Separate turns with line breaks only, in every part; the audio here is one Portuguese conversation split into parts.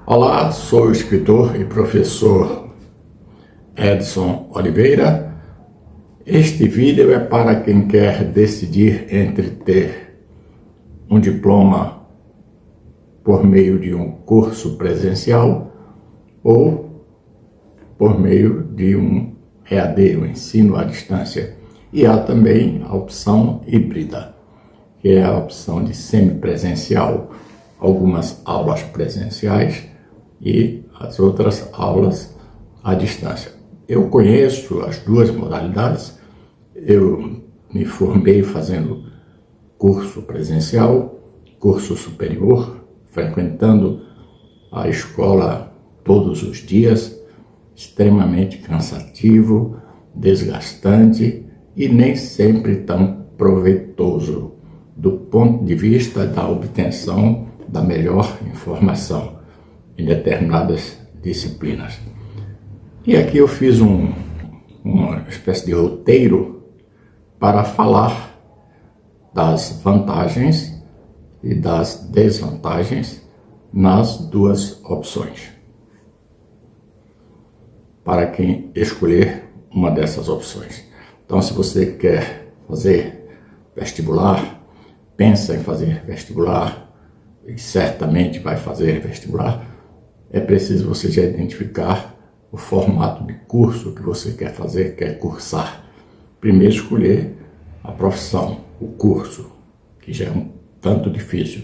Olá, sou o escritor e professor Edson Oliveira. Este vídeo é para quem quer decidir entre ter um diploma por meio de um curso presencial ou por meio de um EAD, o ensino à distância. E há também a opção híbrida, que é a opção de semipresencial, algumas aulas presenciais e as outras aulas à distância. Eu conheço as duas modalidades. Eu me formei fazendo curso presencial, curso superior, frequentando a escola todos os dias, extremamente cansativo, desgastante e nem sempre tão proveitoso do ponto de vista da obtenção da melhor informação em determinadas disciplinas. E aqui eu fiz uma espécie de roteiro para falar das vantagens e das desvantagens nas duas opções, para quem escolher uma dessas opções. Então, se você quer fazer vestibular, pensa em fazer vestibular e certamente vai fazer vestibular, é preciso você já identificar o formato de curso que você quer fazer, quer cursar. Primeiro escolher a profissão, o curso, que já é um tanto difícil.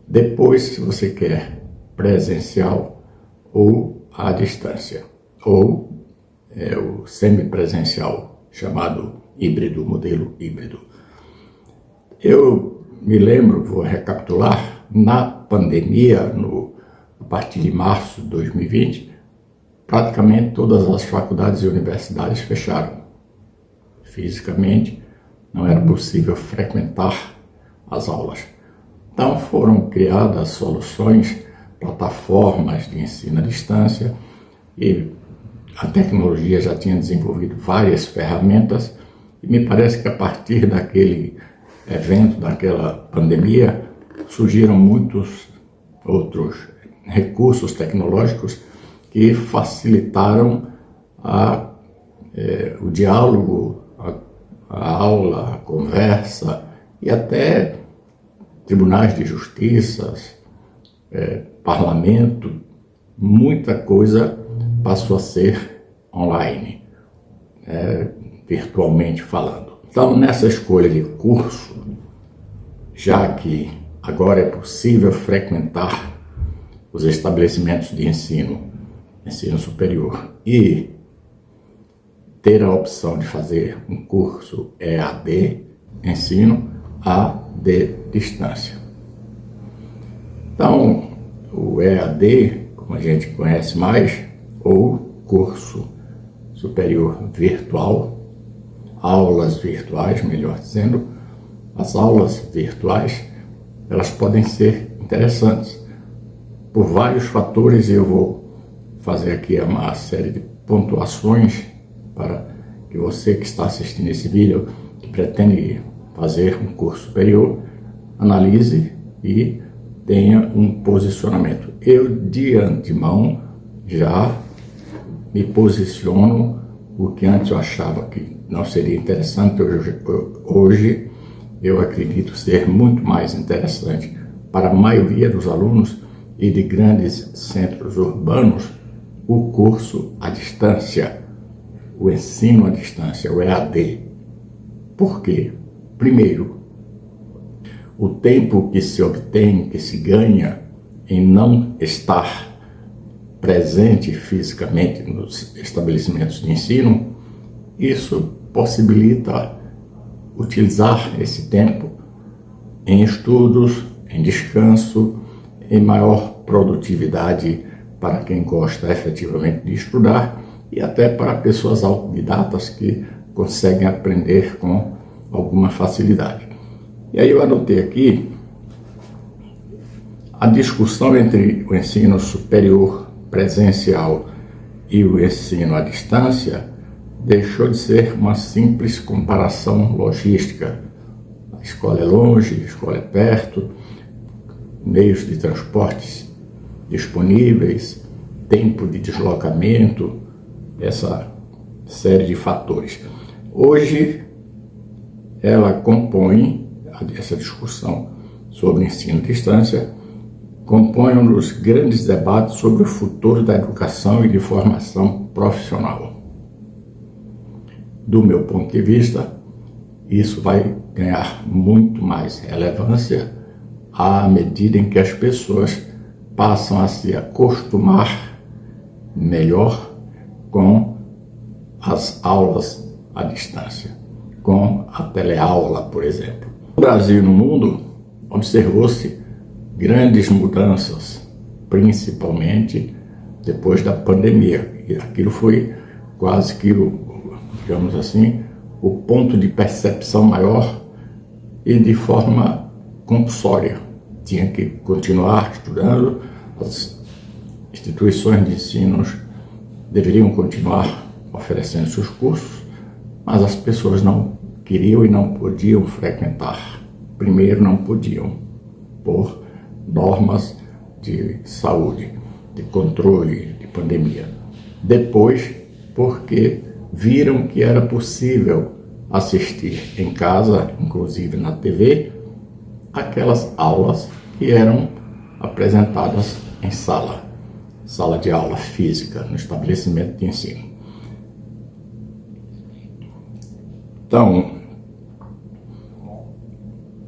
Depois, se você quer presencial ou à distância, ou o semipresencial, chamado híbrido, modelo híbrido. Eu me lembro, vou recapitular, na pandemia, a partir de março de 2020, praticamente todas as faculdades e universidades fecharam. Fisicamente, não era possível frequentar as aulas. Então foram criadas soluções, plataformas de ensino à distância, e a tecnologia já tinha desenvolvido várias ferramentas, e me parece que a partir daquele evento, daquela pandemia, surgiram muitos outros recursos tecnológicos que facilitaram o diálogo, a aula, a conversa e até tribunais de justiça, parlamento, muita coisa passou a ser online, virtualmente falando. Então, nessa escolha de curso, já que agora é possível frequentar os estabelecimentos de ensino superior e ter a opção de fazer um curso EAD, ensino à distância. Então, o EAD, como a gente conhece mais, ou curso superior virtual, aulas virtuais, melhor dizendo, as aulas virtuais, elas podem ser interessantes por vários fatores, e eu vou fazer aqui uma série de pontuações para que você que está assistindo esse vídeo, que pretende fazer um curso superior, analise e tenha um posicionamento. Eu, de antemão, já me posiciono. O que antes eu achava que não seria interessante, hoje eu acredito ser muito mais interessante para a maioria dos alunos e de grandes centros urbanos, o curso à distância, o ensino à distância, o EAD. Por quê? Primeiro, o tempo que se obtém, que se ganha em não estar presente fisicamente nos estabelecimentos de ensino, isso possibilita utilizar esse tempo em estudos, em descanso, em maior produtividade para quem gosta efetivamente de estudar e até para pessoas autodidatas que conseguem aprender com alguma facilidade. E aí eu anotei aqui a discussão entre o ensino superior presencial e o ensino à distância deixou de ser uma simples comparação logística. A escola é longe, a escola é perto, meios de transportes disponíveis, tempo de deslocamento, essa série de fatores. Hoje, ela compõe, essa discussão sobre ensino à distância, compõe um dos grandes debates sobre o futuro da educação e de formação profissional. Do meu ponto de vista, isso vai ganhar muito mais relevância à medida em que as pessoas passam a se acostumar melhor com as aulas à distância, com a teleaula, por exemplo. No Brasil e no mundo, observou-se grandes mudanças, principalmente depois da pandemia. E aquilo foi quase que, digamos assim, o ponto de percepção maior e de forma compulsória. Tinha que continuar estudando, as instituições de ensino deveriam continuar oferecendo seus cursos, mas as pessoas não queriam e não podiam frequentar. Primeiro, não podiam, por normas de saúde, de controle de pandemia. Depois, porque viram que era possível assistir em casa, inclusive na TV, aquelas aulas que eram apresentadas em sala de aula física, no estabelecimento de ensino. Então,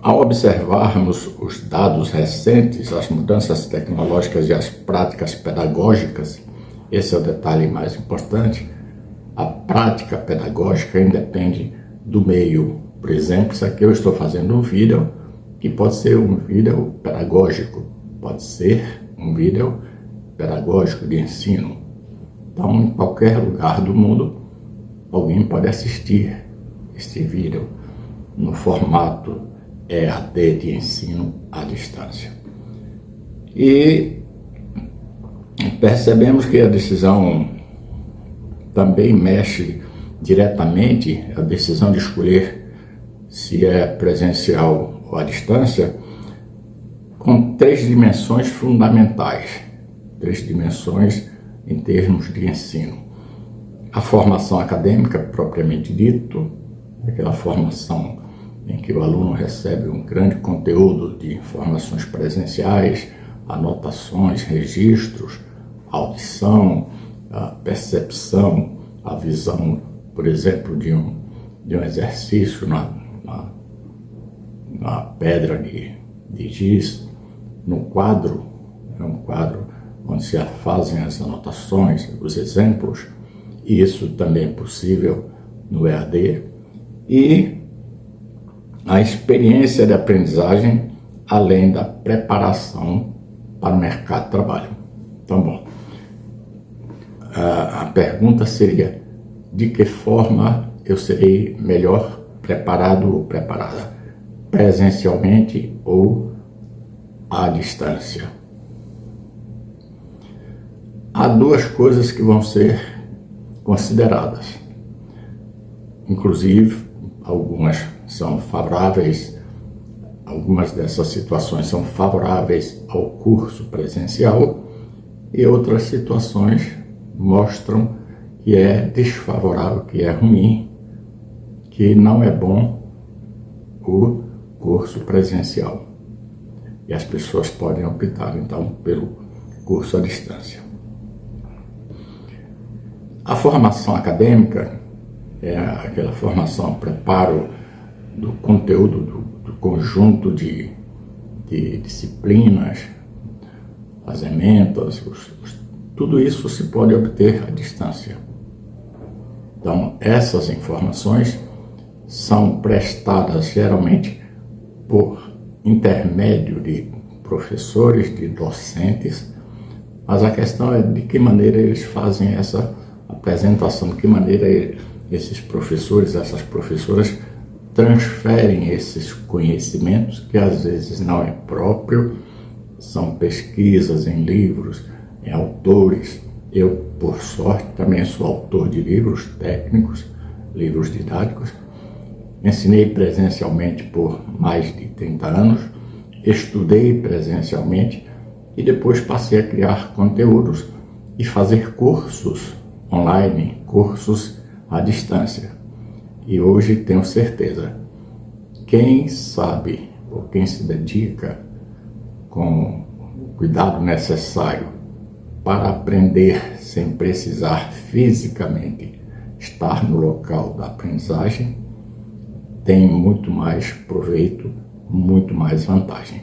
ao observarmos os dados recentes, as mudanças tecnológicas e as práticas pedagógicas, esse é o detalhe mais importante. A prática pedagógica independe do meio. Por exemplo, se aqui eu estou fazendo um vídeo, que pode ser um vídeo pedagógico, pode ser um vídeo pedagógico de ensino. Então, em qualquer lugar do mundo, alguém pode assistir este vídeo no formato EAD de ensino à distância. E percebemos que a decisão também mexe diretamente, a decisão de escolher se é presencial ou à distância, com três dimensões fundamentais, três dimensões em termos de ensino. A formação acadêmica, propriamente dito, aquela formação em que o aluno recebe um grande conteúdo de informações presenciais, anotações, registros, audição, a percepção, a visão, por exemplo, de um exercício na pedra de giz, no quadro, é um quadro onde se fazem as anotações, os exemplos, e isso também é possível no EAD, e a experiência de aprendizagem, além da preparação para o mercado de trabalho. Então, bom, a pergunta seria: de que forma eu serei melhor preparado ou preparada? Presencialmente ou à distância? Há duas coisas que vão ser consideradas. Inclusive, algumas são favoráveis, algumas dessas situações são favoráveis ao curso presencial e outras situações mostram que é desfavorável, que é ruim, que não é bom o curso presencial. E as pessoas podem optar, então, pelo curso à distância. A formação acadêmica é aquela formação, preparo do conteúdo, do conjunto de disciplinas, as ementas, tudo isso se pode obter à distância. Então, essas informações são prestadas geralmente por intermédio de professores, de docentes, mas a questão é de que maneira eles fazem essa apresentação, de que maneira esses professores, essas professoras transferem esses conhecimentos, que às vezes não é próprio, são pesquisas em livros, em autores. Eu, por sorte, também sou autor de livros técnicos, livros didáticos. Ensinei presencialmente por mais de 30 anos, estudei presencialmente e depois passei a criar conteúdos e fazer cursos online, cursos à distância. E hoje tenho certeza, quem sabe ou quem se dedica com o cuidado necessário para aprender sem precisar fisicamente estar no local da aprendizagem, tem muito mais proveito, muito mais vantagem.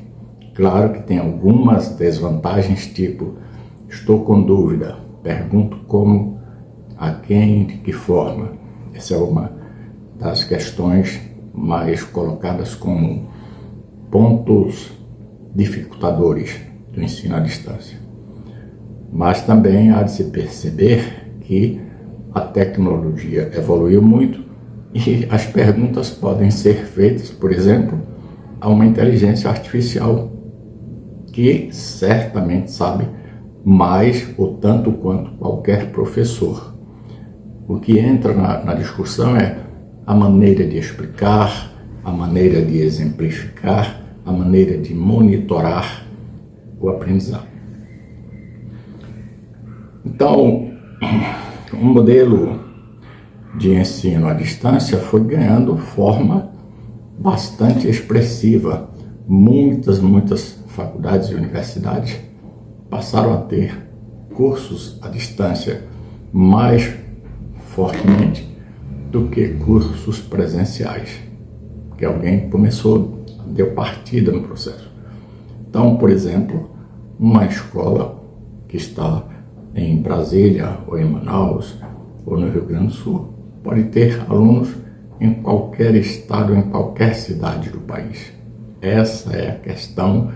Claro que tem algumas desvantagens, tipo, estou com dúvida, pergunto como, a quem, de que forma. Essa é uma das questões mais colocadas como pontos dificultadores do ensino à distância. Mas também há de se perceber que a tecnologia evoluiu muito e as perguntas podem ser feitas, por exemplo, a uma inteligência artificial que certamente sabe mais ou tanto quanto qualquer professor. O que entra na discussão é a maneira de explicar, a maneira de exemplificar, a maneira de monitorar o aprendizado. Então, o modelo de ensino à distância foi ganhando forma bastante expressiva. Muitas faculdades e universidades passaram a ter cursos à distância mais fortemente do que cursos presenciais, que alguém deu partida no processo. Então, por exemplo, uma escola que está em Brasília, ou em Manaus, ou no Rio Grande do Sul, pode ter alunos em qualquer estado, em qualquer cidade do país. Essa é a questão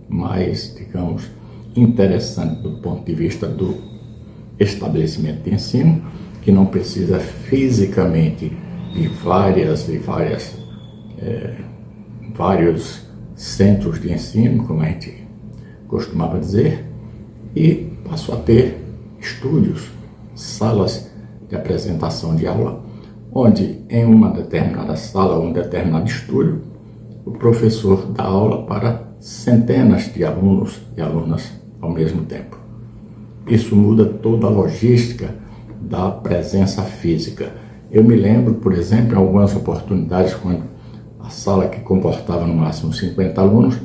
mais, digamos, interessante do ponto de vista do estabelecimento de ensino, que não precisa fisicamente de vários centros de ensino, como a gente costumava dizer, e passou a ter estúdios, salas de apresentação de aula, onde em uma determinada sala, um determinado estúdio, o professor dá aula para centenas de alunos e alunas ao mesmo tempo. Isso muda toda a logística da presença física. Eu me lembro, por exemplo, em algumas oportunidades, quando a sala que comportava no máximo 50 alunos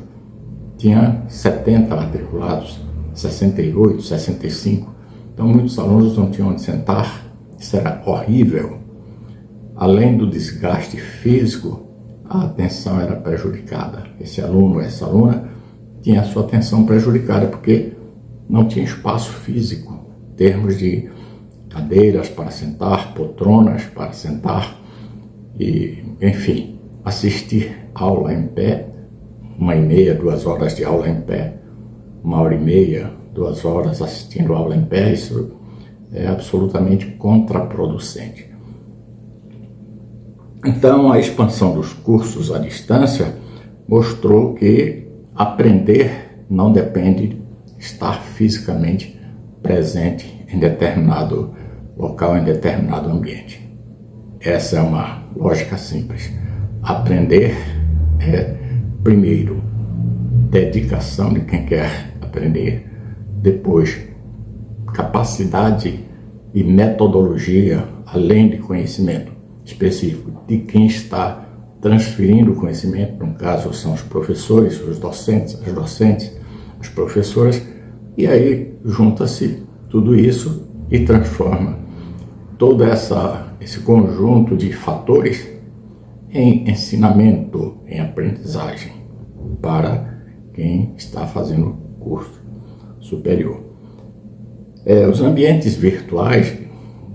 tinha 70 matriculados, 68, 65. Então, muitos alunos não tinham onde sentar. Isso era horrível. Além do desgaste físico, a atenção era prejudicada. Esse aluno, essa aluna, tinha a sua atenção prejudicada porque não tinha espaço físico, em termos de cadeiras para sentar, poltronas para sentar, e, enfim, assistir aula em pé, 1h30, 2 horas de aula em pé, 1h30, 2 horas assistindo aula em pé, isso é absolutamente contraproducente. Então, a expansão dos cursos à distância mostrou que aprender não depende de estar fisicamente presente em determinado local, em determinado ambiente. Essa é uma lógica simples. Aprender é, primeiro, dedicação de quem quer aprender, depois, capacidade e metodologia, além de conhecimento específico de quem está transferindo o conhecimento, no caso são os professores, os docentes, as docentes, as professoras, e aí junta-se tudo isso e transforma todo esse conjunto de fatores em ensinamento, em aprendizagem para quem está fazendo curso superior. Os ambientes virtuais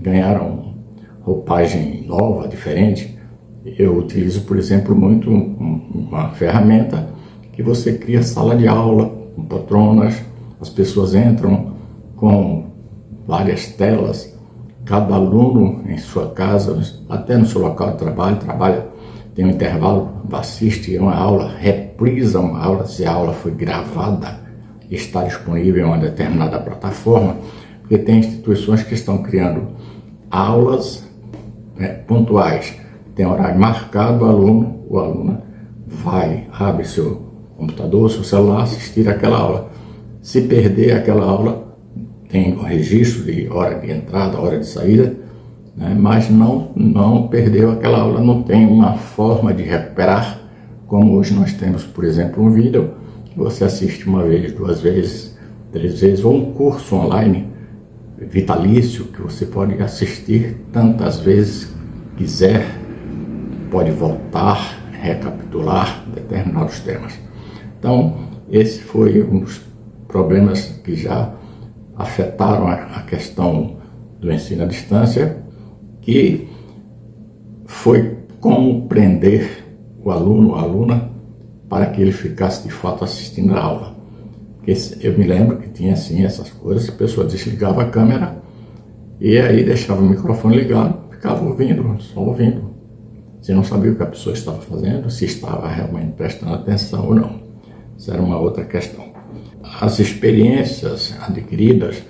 ganharam roupagem nova, diferente. Eu utilizo, por exemplo, muito uma ferramenta que você cria sala de aula com poltronas, as pessoas entram com várias telas, cada aluno em sua casa, até no seu local de trabalho, tem um intervalo, assiste uma aula, reprisa uma aula, se a aula foi gravada, está disponível em uma determinada plataforma, porque tem instituições que estão criando aulas pontuais, tem horário marcado, o aluno ou aluna vai, abre seu computador, seu celular, assistir aquela aula. Se perder aquela aula, tem o registro de hora de entrada, hora de saída, né? Mas não perdeu aquela aula, não tem uma forma de recuperar, como hoje nós temos, por exemplo, um vídeo que você assiste uma vez, duas vezes, três vezes, ou um curso online vitalício que você pode assistir tantas vezes quiser, pode voltar, recapitular determinados temas. Então, esse foi um dos problemas que já afetaram a questão do ensino à distância, que foi como prender o aluno, a aluna, para que ele ficasse de fato assistindo a aula. Eu me lembro que tinha assim essas coisas, a pessoa desligava a câmera e aí deixava o microfone ligado, ficava ouvindo, só ouvindo. Você não sabia o que a pessoa estava fazendo, se estava realmente prestando atenção ou não. Isso era uma outra questão. As experiências adquiridas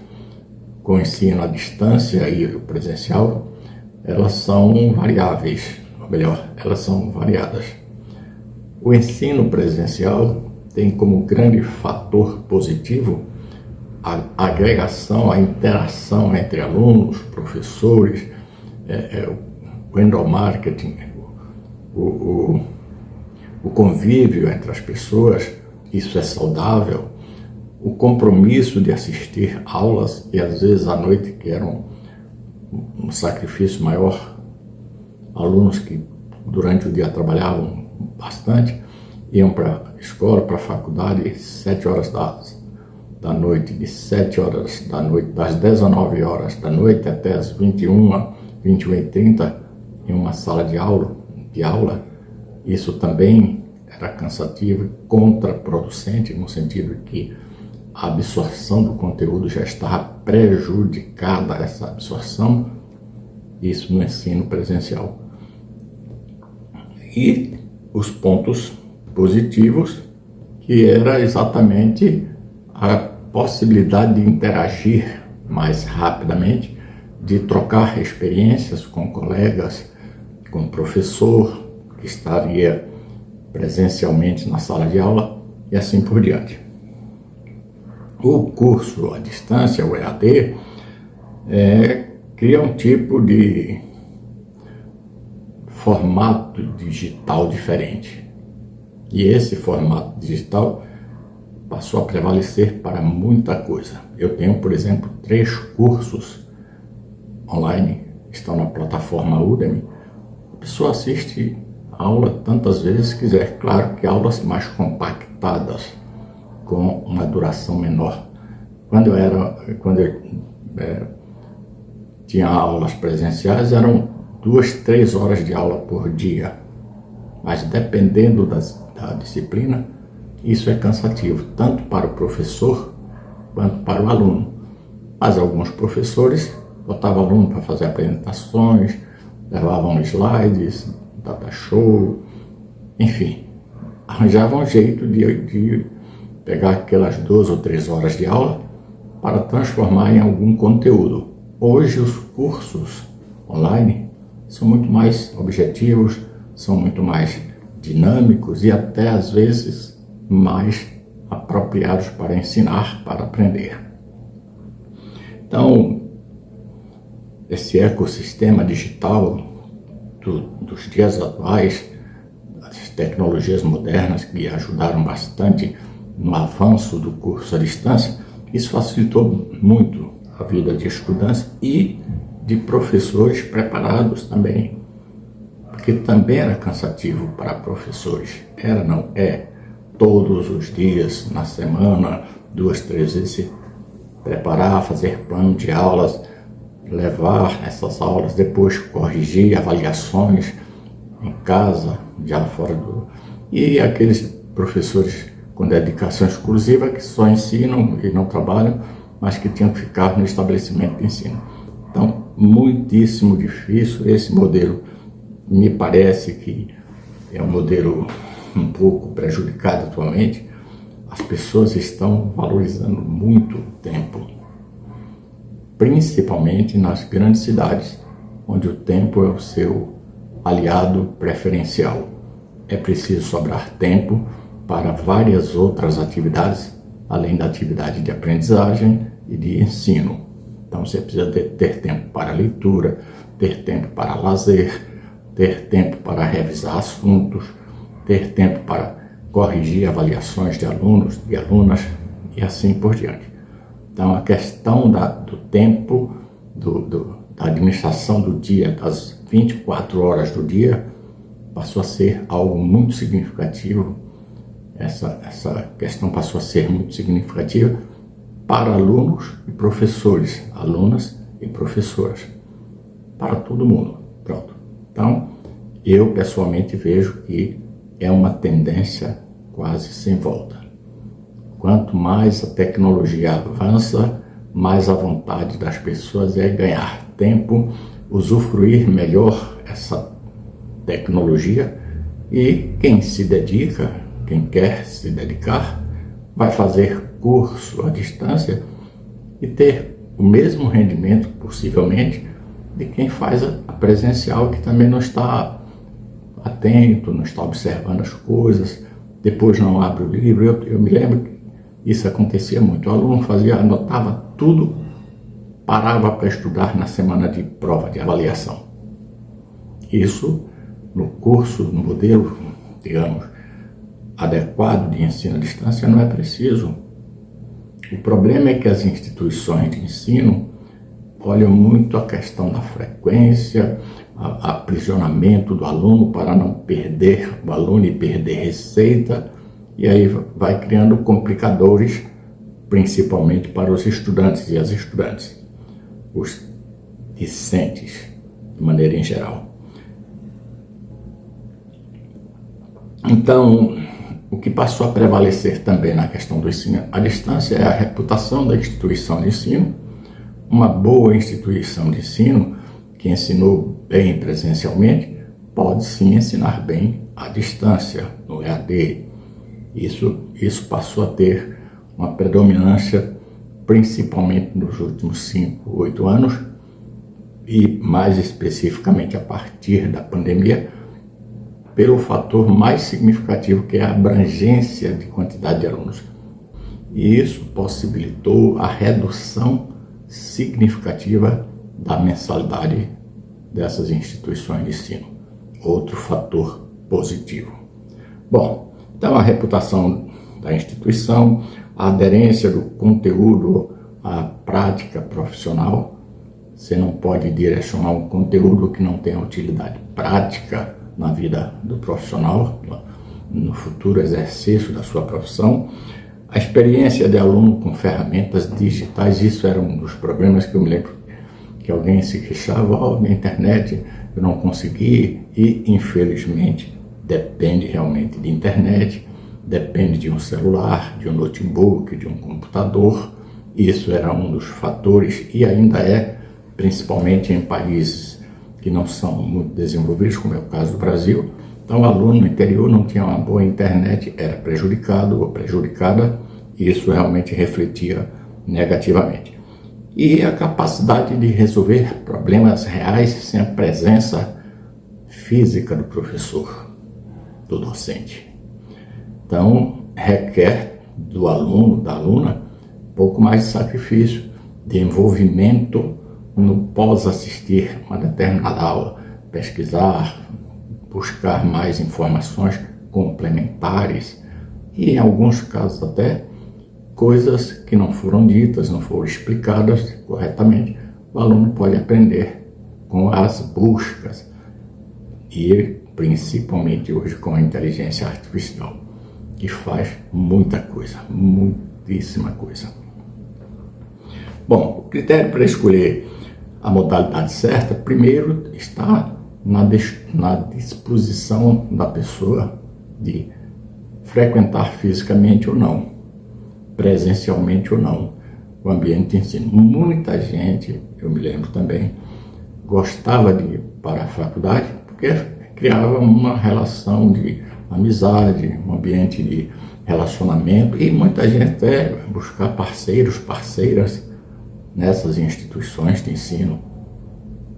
com o ensino à distância e o presencial, elas são variáveis, ou melhor, elas são variadas. O ensino presencial tem como grande fator positivo a agregação, a interação entre alunos, professores, o endomarketing, o convívio entre as pessoas, isso é saudável. O compromisso de assistir aulas, e às vezes à noite, que era um sacrifício maior, alunos que durante o dia trabalhavam bastante, iam para a escola, para a faculdade, 7 horas da noite, de 7 horas da noite, das 19 horas da noite até as 21h30, em uma sala de aula. Isso também era cansativo e contraproducente, no sentido de que a absorção do conteúdo já estava prejudicada, essa absorção, isso no ensino presencial. E os pontos positivos, que era exatamente a possibilidade de interagir mais rapidamente, de trocar experiências com colegas, com o professor que estaria presencialmente na sala de aula e assim por diante. O curso à distância, o EAD, cria um tipo de formato digital diferente. E esse formato digital passou a prevalecer para muita coisa. Eu tenho, por exemplo, 3 cursos online, estão na plataforma Udemy. A pessoa assiste a aula tantas vezes quiser. Claro que aulas mais compactadas, com uma duração menor. Quando eu tinha aulas presenciais, eram 2, 3 horas de aula por dia. Mas dependendo da disciplina, isso é cansativo, tanto para o professor quanto para o aluno. Mas alguns professores botavam aluno para fazer apresentações, levavam slides, data show, enfim, arranjavam um jeito de pegar aquelas 2 ou 3 horas de aula para transformar em algum conteúdo. Hoje os cursos online são muito mais objetivos, são muito mais dinâmicos e até às vezes mais apropriados para ensinar, para aprender. Então, esse ecossistema digital dos dias atuais, as tecnologias modernas que ajudaram bastante no avanço do curso à distância, isso facilitou muito a vida de estudantes e de professores preparados também, porque também era cansativo para professores. Todos os dias, na semana, 2, 3 vezes se preparar, fazer plano de aulas, levar essas aulas, depois corrigir avaliações em casa, já fora do... E aqueles professores com dedicação exclusiva que só ensinam e não trabalham, mas que tinham que ficar no estabelecimento de ensino. Então, muitíssimo difícil. Esse modelo me parece que é um modelo um pouco prejudicado atualmente. As pessoas estão valorizando muito o tempo, principalmente nas grandes cidades, onde o tempo é o seu aliado preferencial. É preciso sobrar tempo para várias outras atividades além da atividade de aprendizagem e de ensino. Então você precisa ter tempo para leitura, ter tempo para lazer, ter tempo para revisar assuntos, ter tempo para corrigir avaliações de alunos, de alunas e assim por diante. Então a questão do tempo, da administração do dia, das 24 horas do dia, passou a ser algo muito significativo. Essa questão passou a ser muito significativa para alunos e professores, alunas e professoras, para todo mundo. Pronto. Então, eu pessoalmente vejo que é uma tendência quase sem volta. Quanto mais a tecnologia avança, mais a vontade das pessoas é ganhar tempo, usufruir melhor essa tecnologia, e quem se dedica, quem quer se dedicar, vai fazer curso à distância e ter o mesmo rendimento, possivelmente, de quem faz a presencial, que também não está atento, não está observando as coisas, depois não abre o livro. Eu me lembro que isso acontecia muito. O aluno anotava tudo, parava para estudar na semana de prova, de avaliação. Isso, no curso, no modelo, digamos, adequado de ensino à distância, não é preciso. O problema é que as instituições de ensino olham muito a questão da frequência, aprisionamento do aluno para não perder o aluno e perder receita, e aí vai criando complicadores, principalmente para os estudantes e as estudantes, os discentes, de maneira em geral. Então, o que passou a prevalecer também na questão do ensino à distância é a reputação da instituição de ensino. Uma boa instituição de ensino que ensinou bem presencialmente pode sim ensinar bem à distância, no EAD. Isso passou a ter uma predominância, principalmente nos últimos 5, 8 anos, e mais especificamente a partir da pandemia, pelo fator mais significativo, que é a abrangência de quantidade de alunos. E isso possibilitou a redução significativa da mensalidade dessas instituições de ensino. Outro fator positivo. Bom, então a reputação da instituição, a aderência do conteúdo à prática profissional. Você não pode direcionar um conteúdo que não tenha utilidade prática na vida do profissional, no futuro exercício da sua profissão. A experiência de aluno com ferramentas digitais, isso era um dos problemas que eu me lembro que alguém se queixava, na internet eu não consegui, e infelizmente depende realmente de internet, depende de um celular, de um notebook, de um computador. Isso era um dos fatores e ainda é, principalmente em países que não são muito desenvolvidos, como é o caso do Brasil. Então o aluno no interior não tinha uma boa internet, era prejudicado ou prejudicada, e isso realmente refletia negativamente. E a capacidade de resolver problemas reais sem a presença física do professor, do docente. Então requer do aluno, da aluna, um pouco mais de sacrifício, de envolvimento no pós-assistir uma determinada aula, pesquisar, buscar mais informações complementares e, em alguns casos, até coisas que não foram ditas, não foram explicadas corretamente. O aluno pode aprender com as buscas e, principalmente hoje, com a inteligência artificial, que faz muita coisa, muitíssima coisa. Bom, o critério para escolher a modalidade certa, primeiro, está na disposição da pessoa de frequentar fisicamente ou não, presencialmente ou não, o ambiente de ensino. Muita gente, eu me lembro também, gostava de ir para a faculdade porque criava uma relação de amizade, um ambiente de relacionamento, e muita gente até buscar parceiros, parceiras nessas instituições de ensino,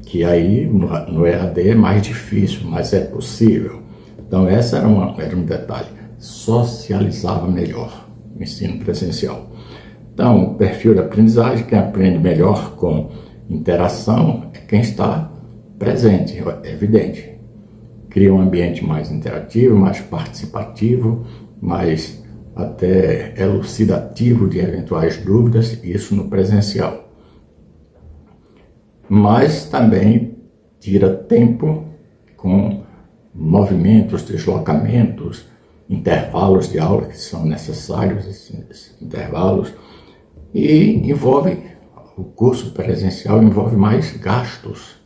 que aí no EAD é mais difícil, mas é possível. Então esse era um detalhe, socializava melhor. o ensino presencial. Então, o perfil de aprendizagem, quem aprende melhor com interação é quem está presente, é evidente. Cria um ambiente mais interativo, mais participativo, mais até elucidativo de eventuais dúvidas, isso no presencial. Mas também tira tempo com movimentos, deslocamentos, intervalos de aula que são necessários, esses intervalos, e o curso presencial envolve mais gastos.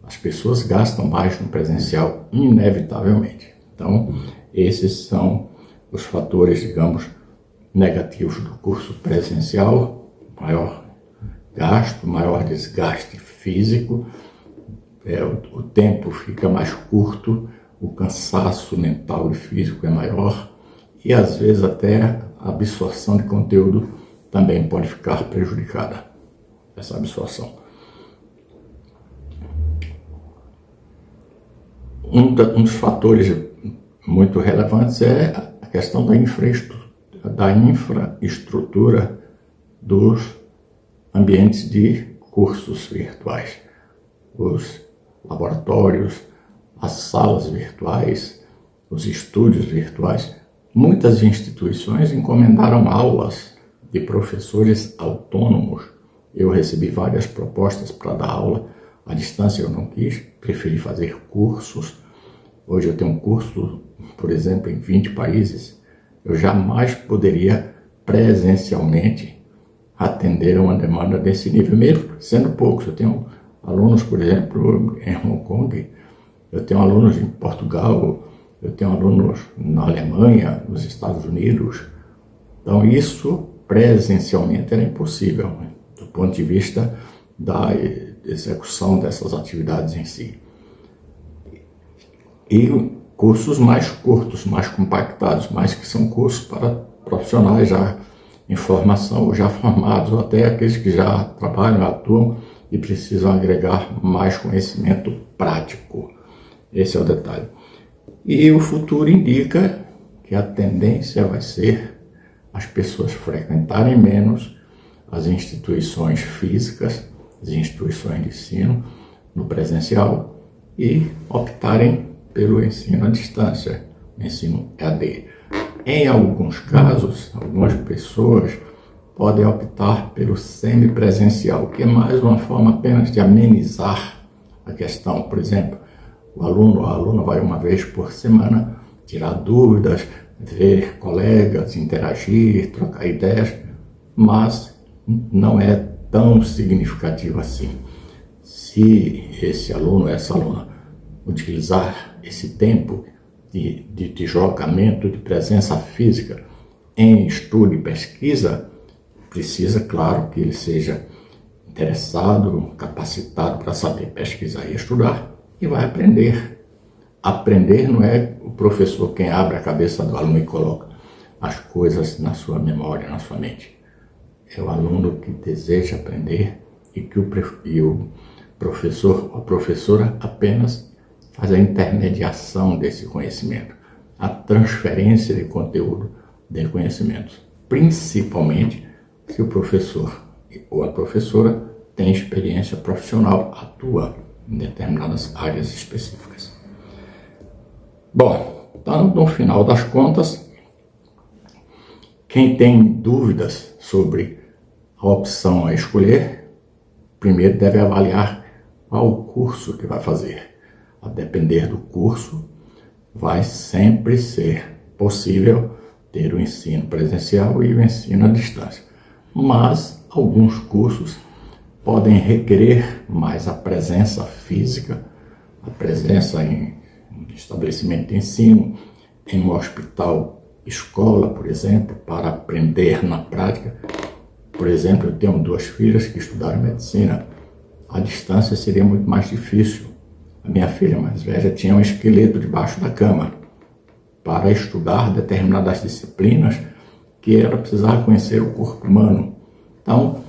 As pessoas gastam mais no presencial, inevitavelmente. Então, esses são os fatores, digamos, negativos do curso presencial: maior gasto, maior desgaste físico, o tempo fica mais curto, o cansaço mental e físico é maior e às vezes até a absorção de conteúdo também pode ficar prejudicada, essa absorção. Um dos fatores muito relevantes é a questão da infraestrutura dos ambientes de cursos virtuais, os laboratórios, as salas virtuais, os estúdios virtuais. Muitas instituições encomendaram aulas de professores autônomos. Eu recebi várias propostas para dar aula à distância, eu não quis, preferi fazer cursos. Hoje eu tenho um curso, por exemplo, em 20 países. Eu jamais poderia presencialmente atender uma demanda desse nível, mesmo sendo poucos. Eu tenho alunos, por exemplo, em Hong Kong, eu tenho alunos em Portugal, eu tenho alunos na Alemanha, nos Estados Unidos. Então isso presencialmente era impossível, né, do ponto de vista da execução dessas atividades em si. E cursos mais curtos, mais compactados, mas que são cursos para profissionais já em formação, ou já formados, ou até aqueles que já trabalham, atuam e precisam agregar mais conhecimento prático. Esse é o detalhe. E o futuro indica que a tendência vai ser as pessoas frequentarem menos as instituições físicas, as instituições de ensino no presencial e optarem pelo ensino à distância, ensino EAD. Em alguns casos, algumas pessoas podem optar pelo semipresencial, que é mais uma forma apenas de amenizar a questão. Por exemplo, o aluno ou a aluna vai uma vez por semana tirar dúvidas, ver colegas, interagir, trocar ideias, mas não é tão significativo assim. Se esse aluno ou essa aluna utilizar esse tempo de deslocamento, de presença física em estudo e pesquisa, precisa, claro, que ele seja interessado, capacitado para saber pesquisar e estudar, e vai aprender. Aprender não é o professor quem abre a cabeça do aluno e coloca as coisas na sua memória, na sua mente. É o aluno que deseja aprender e que o professor ou a professora apenas faz a intermediação desse conhecimento, a transferência de conteúdo de conhecimentos, principalmente se o professor ou a professora tem experiência profissional, atua em determinadas áreas específicas. Bom, então, no final das contas, quem tem dúvidas sobre a opção a escolher, primeiro deve avaliar qual o curso que vai fazer. A depender do curso, vai sempre ser possível ter o ensino presencial e o ensino à distância. Mas alguns cursos podem requerer mais a presença física, a presença em estabelecimento de ensino, em um hospital, escola, por exemplo, para aprender na prática. Por exemplo, eu tenho 2 filhas que estudaram medicina. À distância seria muito mais difícil. A minha filha mais velha tinha um esqueleto debaixo da cama para estudar determinadas disciplinas que ela precisava conhecer o corpo humano. Então,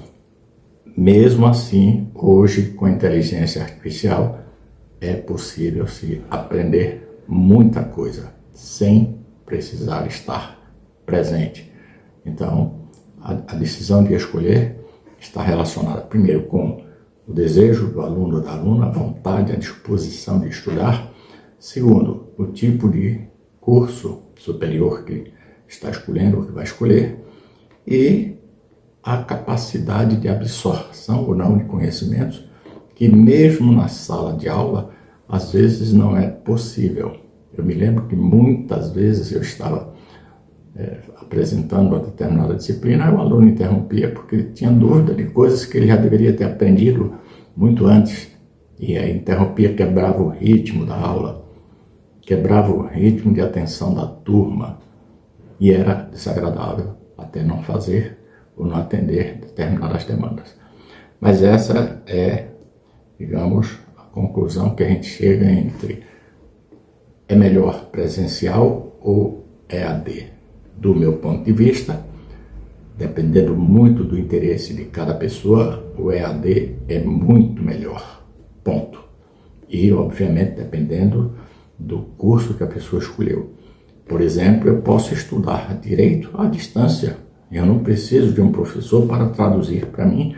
mesmo assim, hoje, com a inteligência artificial, é possível se aprender muita coisa sem precisar estar presente. Então, a decisão de escolher está relacionada, primeiro, com o desejo do aluno ou da aluna, a vontade, a disposição de estudar. Segundo, o tipo de curso superior que está escolhendo ou que vai escolher. E a capacidade de absorção ou não de conhecimentos, que mesmo na sala de aula, às vezes não é possível. Eu me lembro que muitas vezes eu estava apresentando uma determinada disciplina, e o aluno interrompia porque tinha dúvida de coisas que ele já deveria ter aprendido muito antes. E aí interrompia, quebrava o ritmo da aula, quebrava o ritmo de atenção da turma, e era desagradável até não fazer ou não atender determinadas demandas. Mas essa é, digamos, a conclusão que a gente chega entre é melhor presencial ou EAD. Do meu ponto de vista, dependendo muito do interesse de cada pessoa, o EAD é muito melhor, ponto. E, obviamente, dependendo do curso que a pessoa escolheu. Por exemplo, eu posso estudar direito à distância. Eu não preciso de um professor para traduzir para mim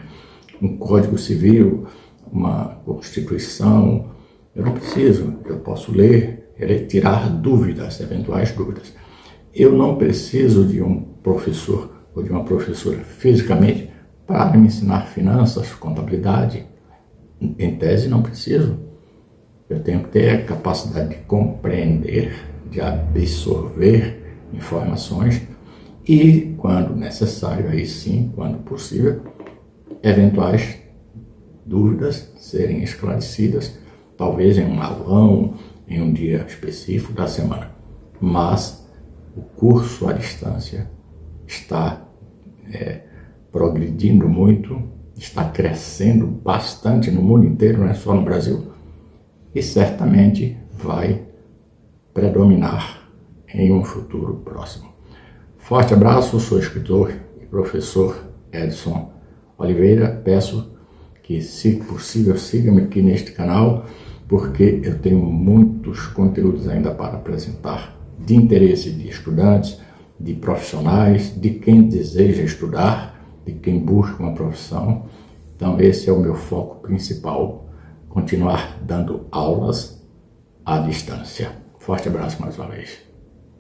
um Código Civil, uma Constituição. Eu não preciso. Eu posso ler, tirar dúvidas, eventuais dúvidas. Eu não preciso de um professor ou de uma professora fisicamente para me ensinar finanças, contabilidade. Em tese, não preciso. Eu tenho que ter a capacidade de compreender, de absorver informações e, quando necessário, aí sim, quando possível, eventuais dúvidas serem esclarecidas, talvez em um aulão, em um dia específico da semana. Mas o curso à distância está progredindo muito, está crescendo bastante no mundo inteiro, não é só no Brasil, e certamente vai predominar em um futuro próximo. Forte abraço, sou escritor e professor Edson Oliveira. Peço que, se possível, siga-me aqui neste canal, porque eu tenho muitos conteúdos ainda para apresentar de interesse de estudantes, de profissionais, de quem deseja estudar, de quem busca uma profissão. Então esse é o meu foco principal, continuar dando aulas à distância. Forte abraço mais uma vez.